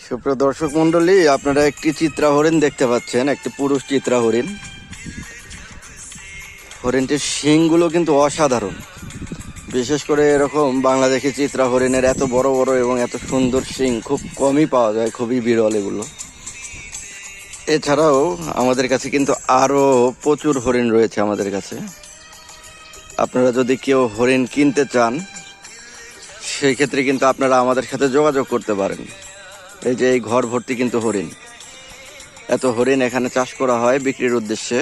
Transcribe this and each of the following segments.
সুপ্রিয় দর্শক মন্ডলী, আপনারা একটি চিত্রা হরিণ দেখতে পাচ্ছেন, একটি পুরুষ চিত্রা হরিণ। হরিণটির শিংগুলো কিন্তু অসাধারণ। বিশেষ করে এরকম বাংলাদেশি চিত্রা হরিণের এত বড় বড় এবং এত সুন্দর শিং খুব কমই পাওয়া যায়, খুবই বিরল এগুলো। এছাড়াও আমাদের কাছে কিন্তু আরও প্রচুর হরিণ রয়েছে আমাদের কাছে। আপনারা যদি কেউ হরিণ কিনতে চান, সেই ক্ষেত্রে কিন্তু আপনারা আমাদের সাথে যোগাযোগ করতে পারেন। এই যে এই ঘর ভর্তি কিন্তু হরিণ, এত হরিণ এখানে চাষ করা হয় বিক্রির উদ্দেশ্যে।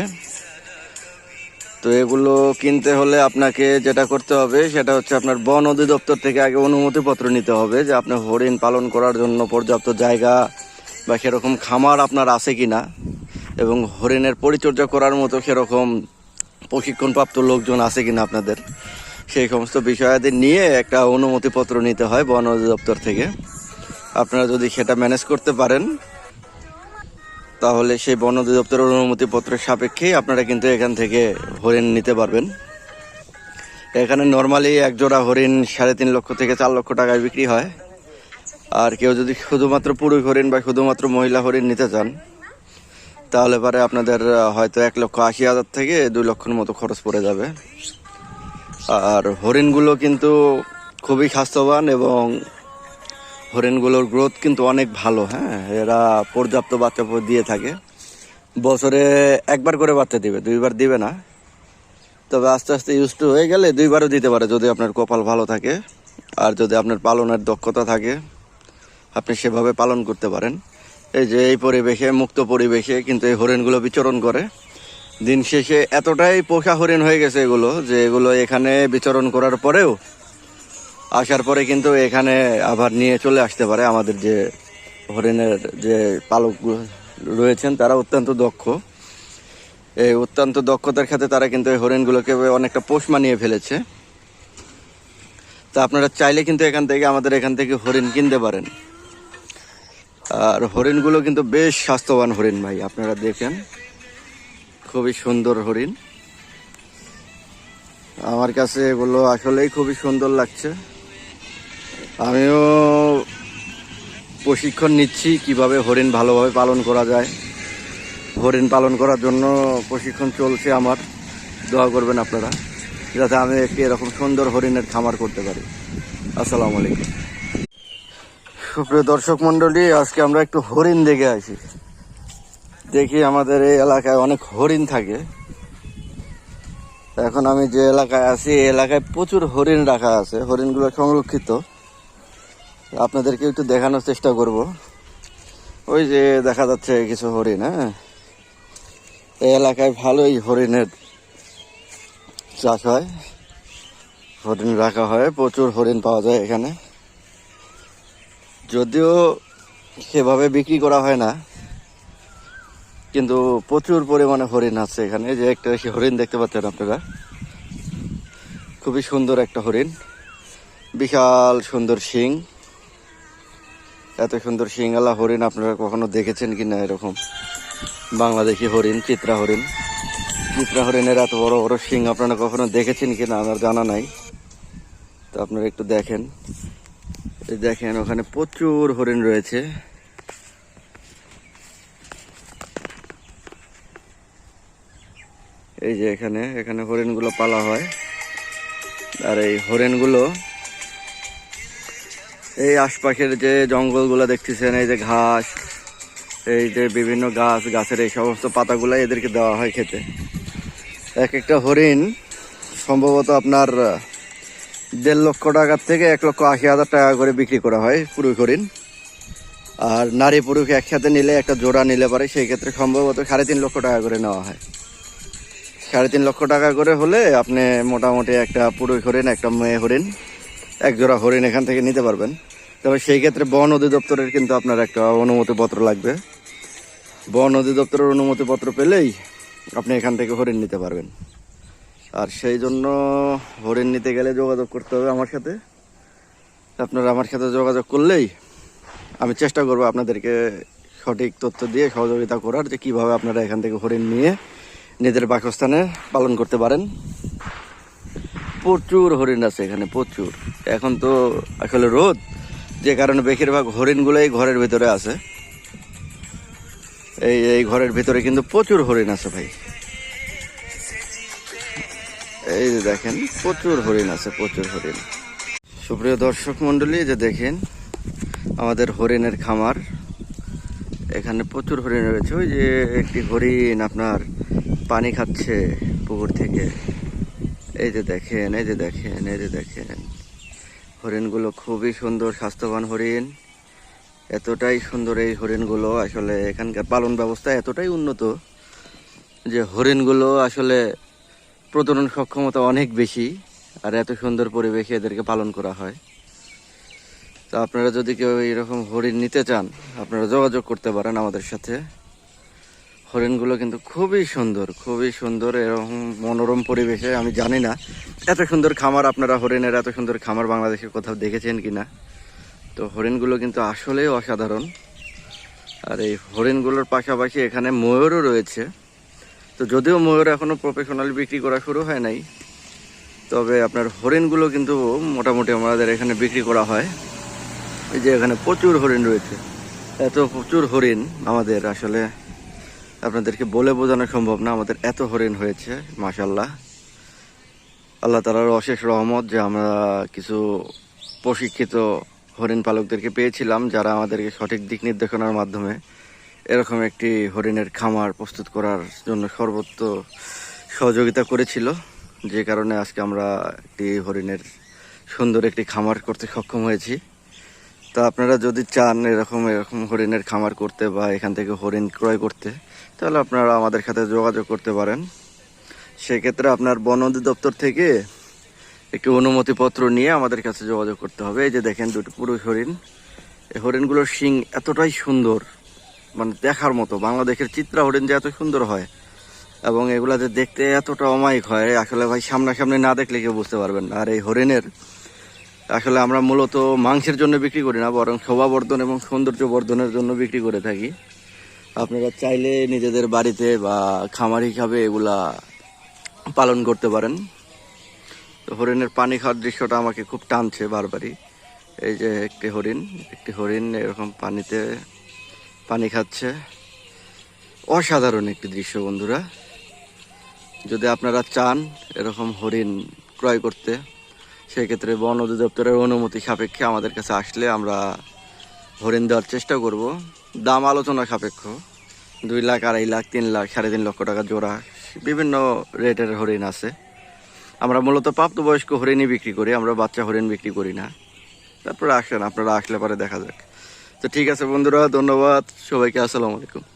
তো এগুলো কিনতে হলে আপনাকে যেটা করতে হবে সেটা হচ্ছে আপনার বন অধিদপ্তর থেকে আগে অনুমতিপত্র নিতে হবে যে আপনার হরিণ পালন করার জন্য পর্যাপ্ত জায়গা বা সেরকম খামার আপনার আছে কিনা, এবং হরিণের পরিচর্যা করার মতো সেরকম প্রশিক্ষণপ্রাপ্ত লোকজন আছে কিনা আপনাদের, সেই সমস্ত বিষয়াদি নিয়ে একটা অনুমতিপত্র নিতে হয় বন অধিদপ্তর থেকে। আপনারা যদি সেটা ম্যানেজ করতে পারেন তাহলে সেই বন অধিদপ্তরের অনুমতিপত্রের সাপেক্ষেই আপনারা কিন্তু এখান থেকে হরিণ নিতে পারবেন। এখানে নর্মালি এক জোড়া হরিণ 3.5 লক্ষ থেকে 4 লক্ষ টাকায় বিক্রি হয়। আর কেউ যদি শুধুমাত্র পুরুষ হরিণ বা শুধুমাত্র মহিলা হরিণ নিতে চান তাহলে পরে আপনাদের হয়তো 1,80,000 থেকে 2 লক্ষের মতো খরচ পড়ে যাবে। আর হরিণগুলো কিন্তু খুবই স্বাস্থ্যবান এবং হরিণগুলোর গ্রোথ কিন্তু অনেক ভালো। হ্যাঁ, এরা পর্যাপ্ত বাচ্চা দিয়ে থাকে। বছরে একবার করে বাচ্চা দিবে, 2বার দিবে না। তবে আস্তে আস্তে ইউজ টু হয়ে গেলে 2বারও দিতে পারে যদি আপনার কপাল ভালো থাকে আর যদি আপনার পালনের দক্ষতা থাকে, আপনি সেভাবে পালন করতে পারেন। এই যে এই পরিবেশে, মুক্ত পরিবেশে কিন্তু এই হরিণগুলো বিচরণ করে। দিন শেষে এতটাই পোষা হরিণ হয়ে গেছে এগুলো যে এগুলো এখানে বিচরণ করার পরেও আসার পরে কিন্তু এখানে আবার নিয়ে চলে আসতে পারে। আমাদের যে হরিণের যে পালক রয়েছেন তারা অত্যন্ত দক্ষ। এই অত্যন্ত দক্ষতার ক্ষেত্রে তারা কিন্তু এই হরিণগুলোকে অনেকটা পোষ মানিয়ে ফেলেছে। তা আপনারা চাইলে কিন্তু আমাদের এখান থেকে হরিণ কিনতে পারেন। আর হরিণগুলো কিন্তু বেশ স্বাস্থ্যবান হরিণ ভাই, আপনারা দেখেন, খুবই সুন্দর হরিণ। আমার কাছে এগুলো আসলেই খুবই সুন্দর লাগছে। আমিও প্রশিক্ষণ নিচ্ছি কিভাবে হরিণ ভালোভাবে পালন করা যায়। হরিণ পালন করার জন্য প্রশিক্ষণ চলছে আমার। দোয়া করবেন আপনারা যাতে আমি একটি এরকম সুন্দর হরিণের খামার করতে পারি। আসসালামু আলাইকুম। সুপ্রিয় দর্শক মণ্ডলী, আজকে আমরা একটু হরিণ দেখে আসি। দেখি আমাদের এই এলাকায় অনেক হরিণ থাকে। এখন আমি যে এলাকায় আছি এই এলাকায় প্রচুর হরিণ রাখা আছে, হরিণগুলো সংরক্ষিত। আপনাদেরকে একটু দেখানোর চেষ্টা করব। ওই যে দেখা যাচ্ছে কিছু হরিণ। হ্যাঁ, এই এলাকায় ভালোই হরিণের চাষ হয়, হরিণ রাখা হয়, প্রচুর হরিণ পাওয়া যায় এখানে। যদিও সেভাবে বিক্রি করা হয় না, কিন্তু প্রচুর পরিমাণে হরিণ আছে এখানে। যে একটা হরিণ দেখতে পাচ্ছেন আপনারা, খুবই সুন্দর একটা হরিণ, বিশাল সুন্দর শিং। এত সুন্দর শিংওয়ালা হরিণ আপনারা কখনো দেখেছেন কিনা? এরকম বাংলাদেশি হরিণ, চিত্রা হরিণ। চিত্রা হরিণের এত বড় বড় শিং আপনারা কখনো দেখেছেন কিনা আমার জানা নাই। তো আপনারা একটু দেখেন, এই দেখেন ওখানে প্রচুর হরিণ রয়েছে। এই যে এখানে হরিণগুলো পালা হয়। আর এই হরিণগুলো এই আশপাশের যে জঙ্গলগুলো দেখতেছেন, এই যে ঘাস, এই যে বিভিন্ন গাছের এই সমস্ত পাতাগুলো এদেরকে দেওয়া হয় খেতে। এক একটা হরিণ সম্ভবত আপনার 1.5 লক্ষ টাকার থেকে 1,80,000 টাকা করে বিক্রি করা হয় পুরুষ হরিণ। আর নারী পুরুষ একসাথে নিলে, একটা জোড়া নিলে পারে, সেই ক্ষেত্রে সম্ভবত 3.5 লক্ষ টাকা করে নেওয়া হয়। 3.5 লক্ষ টাকা করে হলে আপনি মোটামুটি একটা পুরুষ হরিণ, একটা মেয়ে হরিণ, এক জোড়া হরিণ এখান থেকে নিতে পারবেন। তবে সেই ক্ষেত্রে বন অধিদপ্তরের কিন্তু আপনার একটা অনুমতিপত্র লাগবে। বন অধিদপ্তরের অনুমতিপত্র পেলেই আপনি এখান থেকে হরিণ নিতে পারবেন। আর সেই জন্য হরিণ নিতে গেলে যোগাযোগ করতে হবে আমার সাথে। আপনারা আমার সাথে যোগাযোগ করলেই আমি চেষ্টা করবো আপনাদেরকে সঠিক তথ্য দিয়ে সহযোগিতা করার, যে কীভাবে আপনারা এখান থেকে হরিণ নিয়ে নিজের বাসস্থানে পালন করতে পারেন। প্রচুর হরিণ আছে এখানে, প্রচুর। এখন তো আসলে রোদ, যে কারণে বেশিরভাগ হরিণগুলোই ঘরের ভিতরে আছে। এই ঘরের ভিতরে কিন্তু প্রচুর হরিণ আছে ভাই। এই যে দেখেন প্রচুর হরিণ আছে, প্রচুর হরিণ। সুপ্রিয় দর্শক মন্ডলী, যে দেখেন আমাদের হরিণের খামার, এখানে প্রচুর হরিণ রয়েছে। ওই যে একটি হরিণ আপনার পানি খাচ্ছে পুকুর থেকে। এই যে দেখেন, এই যে দেখেন, এই যে দেখেন, হরিণগুলো খুবই সুন্দর, স্বাস্থ্যবান হরিণ। এতটাই সুন্দর এই হরিণগুলো, আসলে এখানকার পালন ব্যবস্থা এতটাই উন্নত যে হরিণগুলো আসলে প্রজনন সক্ষমতা অনেক বেশি, আর এত সুন্দর পরিবেশে এদেরকে পালন করা হয়। তো আপনারা যদি কেউ এরকম হরিণ নিতে চান, আপনারা যোগাযোগ করতে পারেন আমাদের সাথে। হরিণগুলো কিন্তু খুবই সুন্দর, খুবই সুন্দর। এরকম মনোরম পরিবেশে, আমি জানি না এত সুন্দর খামার, আপনারা হরিণের এত সুন্দর খামার বাংলাদেশে কোথাও দেখেছেন কিনা। তো হরিণগুলো কিন্তু আসলেই অসাধারণ। আর এই হরিণগুলোর পাশাপাশি এখানে ময়ূরও রয়েছে। তো যদিও ময়ূর এখনো প্রফেশনালি বিক্রি করা শুরু হয় নাই, তবে আপনার হরিণগুলো কিন্তু মোটামুটি আমাদের এখানে বিক্রি করা হয়। এই যে এখানে প্রচুর হরিণ রয়েছে, এত প্রচুর হরিণ আমাদের আসলে আপনাদেরকে বলে বোঝানো সম্ভব না, আমাদের এত হরিণ হয়েছে। মাশাআল্লাহ, আল্লাহ তাআলার অশেষ রহমত যে আমরা কিছু প্রশিক্ষিত হরিণ পালকদেরকে পেয়েছিলাম, যারা আমাদেরকে সঠিক দিক নির্দেশনার মাধ্যমে এরকম একটি হরিণের খামার প্রস্তুত করার জন্য সর্বোচ্চ সহযোগিতা করেছিল, যে কারণে আজকে আমরা একটি হরিণের সুন্দর একটি খামার করতে সক্ষম হয়েছি। তো আপনারা যদি চান এরকম হরিণের খামার করতে বা এখান থেকে হরিণ ক্রয় করতে, তাহলে আপনারা আমাদের সাথে যোগাযোগ করতে পারেন। সেক্ষেত্রে আপনার বন অধিদপ্তর থেকে একটি অনুমতিপত্র নিয়ে আমাদের কাছে যোগাযোগ করতে হবে। এই যে দেখেন দুটো পুরুষ হরিণ, এই হরিণগুলোর শিং এতটাই সুন্দর, মানে দেখার মতো। বাংলাদেশের চিত্রা হরিণ যে এত সুন্দর হয় এবং এগুলা যে দেখতে এতটা অমায়িক হয়, আসলে ভাই সামনাসামনি না দেখলে কেউ বুঝতে পারবেন না। আর এই হরিণের আসলে আমরা মূলত মাংসের জন্য বিক্রি করি না, বরং শোভাবর্ধন এবং সৌন্দর্য বর্ধনের জন্য বিক্রি করে থাকি। আপনারা চাইলে নিজেদের বাড়িতে বা খামার হিসাবে এগুলা পালন করতে পারেন। তো হরিণের পানি খাওয়ার দৃশ্যটা আমাকে খুব টানছে বারবারই। এই যে একটি হরিণ এরকম পানিতে পানি খাচ্ছে, অসাধারণ একটি দৃশ্য বন্ধুরা। যদি আপনারা চান এরকম হরিণ ক্রয় করতে, সেক্ষেত্রে বন অধিদপ্তরের অনুমতি সাপেক্ষে আমাদের কাছে আসলে আমরা হরিণ দেওয়ার চেষ্টা করব। দাম আলোচনা সাপেক্ষ, 2 লাখ, 2.5 লাখ, 3 লাখ, 3.5 লক্ষ টাকা জোড়া, বিভিন্ন রেটের হরিণ আছে। আমরা মূলত প্রাপ্তবয়স্ক হরিণই বিক্রি করি, আমরা বাচ্চা হরিণ বিক্রি করি না। তারপরে আসেন, আপনারা আসলে পরে দেখা যাক। তো ঠিক আছে বন্ধুরা, ধন্যবাদ সবাইকে, আসসালামু আলাইকুম।